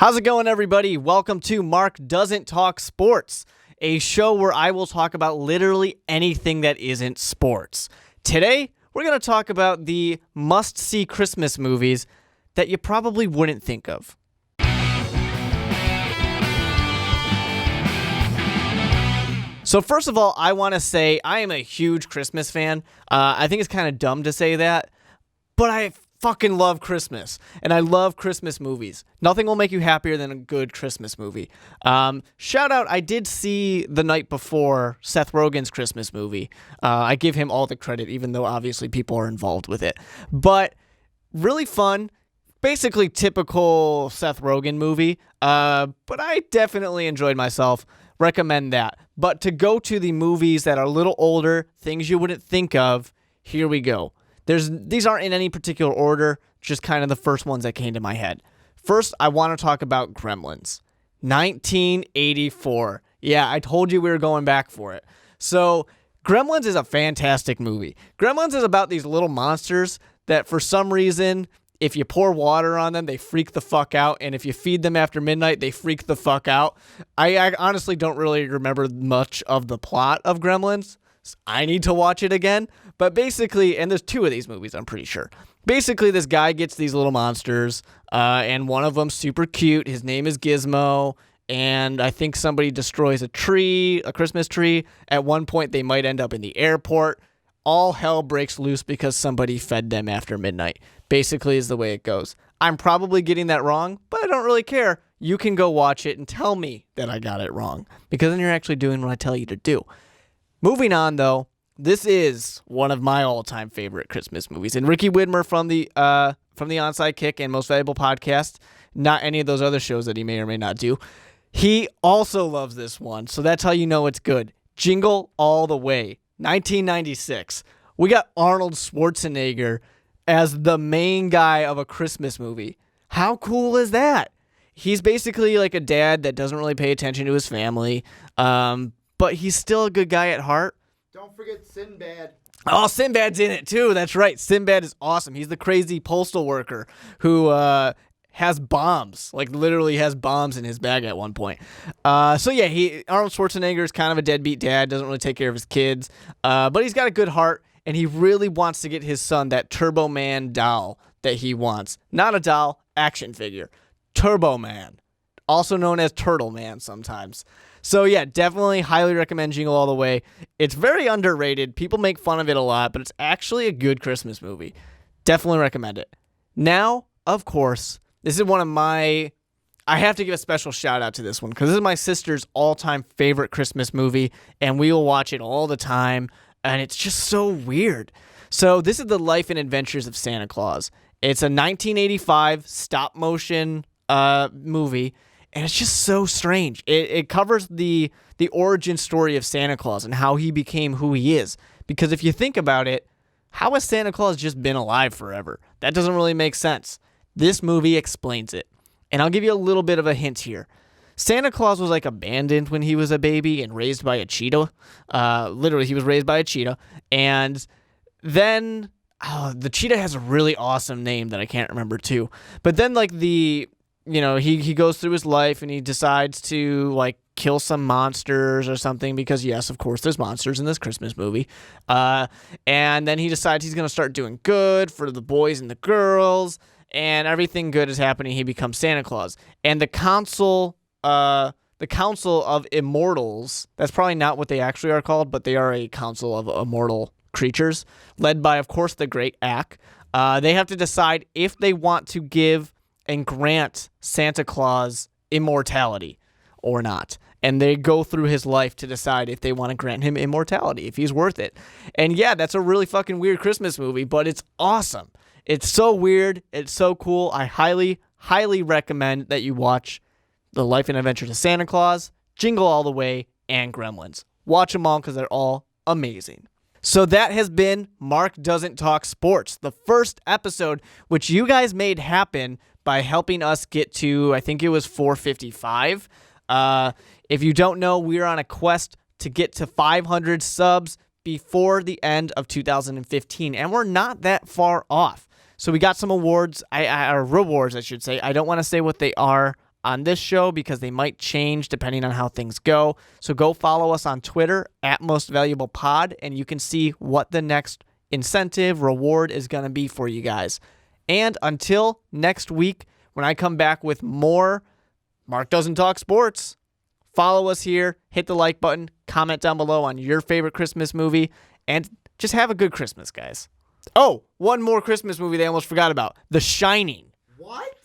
How's it going, everybody? Welcome to Mark Doesn't Talk Sports, a show where I will talk about literally anything that isn't sports. Today, we're going to talk about the must-see Christmas movies that you probably wouldn't think of. So first of all, I want to say I am a huge Christmas fan. I think it's kind of dumb to say that, but I fucking love Christmas, and I love Christmas movies. Nothing will make you happier than a good Christmas movie. Shout out, I did see the night before Seth Rogen's Christmas movie. I give him all the credit, even though obviously people are involved with it. But really fun, basically typical Seth Rogen movie, but I definitely enjoyed myself. Recommend that. But to go to the movies that are a little older, things you wouldn't think of, here we go. These aren't in any particular order, just kind of the first ones that came to my head. First, I want to talk about Gremlins. 1984. Yeah, I told you we were going back for it. So, Gremlins is a fantastic movie. Gremlins is about these little monsters that for some reason, if you pour water on them, they freak the fuck out. And if you feed them after midnight, they freak the fuck out. I honestly don't really remember much of the plot of Gremlins. I need to watch it again. But basically, and there's two of these movies, I'm pretty sure. Basically, this guy gets these little monsters, and one of them's super cute. His name is Gizmo, and I think somebody destroys a tree, a Christmas tree. At one point, they might end up in the airport. All hell breaks loose because somebody fed them after midnight. Basically is the way it goes. I'm probably getting that wrong, but I don't really care. You can go watch it and tell me that I got it wrong, because then you're actually doing what I tell you to do. Moving on, though, this is one of my all-time favorite Christmas movies. And Ricky Widmer from the Onside Kick and Most Valuable Podcast, not any of those other shows that he may or may not do, he also loves this one. So that's how you know it's good. Jingle All the Way, 1996. We got Arnold Schwarzenegger as the main guy of a Christmas movie. How cool is that? He's basically like a dad that doesn't really pay attention to his family, but he's still a good guy at heart. Don't forget Sinbad. Oh, Sinbad's in it too. That's right. Sinbad is awesome. He's the crazy postal worker who has bombs, like literally has bombs in his bag at one point. So yeah, Arnold Schwarzenegger is kind of a deadbeat dad, doesn't really take care of his kids, but he's got a good heart, and he really wants to get his son that Turbo Man doll that he wants. Not a doll, action figure. Turbo Man, also known as Turtle Man sometimes. So yeah, definitely highly recommend Jingle All the Way. It's very underrated. People make fun of it a lot, but it's actually a good Christmas movie. Definitely recommend it. Now, of course, this is one of I have to give a special shout out to this one, because this is my sister's all-time favorite Christmas movie, and we will watch it all the time, and it's just so weird. So this is The Life and Adventures of Santa Claus. It's a 1985 stop-motion movie, and it's just so strange. It covers the origin story of Santa Claus and how he became who he is. Because if you think about it, how has Santa Claus just been alive forever? That doesn't really make sense. This movie explains it. And I'll give you a little bit of a hint here. Santa Claus was like abandoned when he was a baby and raised by a cheetah. Literally, he was raised by a cheetah. And then the cheetah has a really awesome name that I can't remember too. But then like he goes through his life and he decides to like kill some monsters or something, because yes, of course, there's monsters in this Christmas movie. And then he decides he's going to start doing good for the boys and the girls, and everything good is happening. He becomes Santa Claus. And the Council of Immortals, that's probably not what they actually are called, but they are a council of immortal creatures, led by, of course, the great Ack. They have to decide if they want to give and grant Santa Claus immortality or not. And they go through his life to decide if they want to grant him immortality, if he's worth it. And yeah, that's a really fucking weird Christmas movie, but it's awesome. It's so weird. It's so cool. I highly, highly recommend that you watch The Life and Adventures of Santa Claus, Jingle All the Way, and Gremlins. Watch them all because they're all amazing. So that has been Mark Doesn't Talk Sports, the first episode, which you guys made happen by helping us get to, I think it was 455. If you don't know, we're on a quest to get to 500 subs before the end of 2015, and we're not that far off. So we got some awards, or rewards, I should say. I don't want to say what they are on this show because they might change depending on how things go. So go follow us on Twitter at Most Valuable Pod, and you can see what the next incentive reward is going to be for you guys. And until next week, when I come back with more Mark Doesn't Talk Sports, follow us here, hit the like button, comment down below on your favorite Christmas movie, and just have a good Christmas, guys. Oh, one more Christmas movie they almost forgot about. The Shining. What?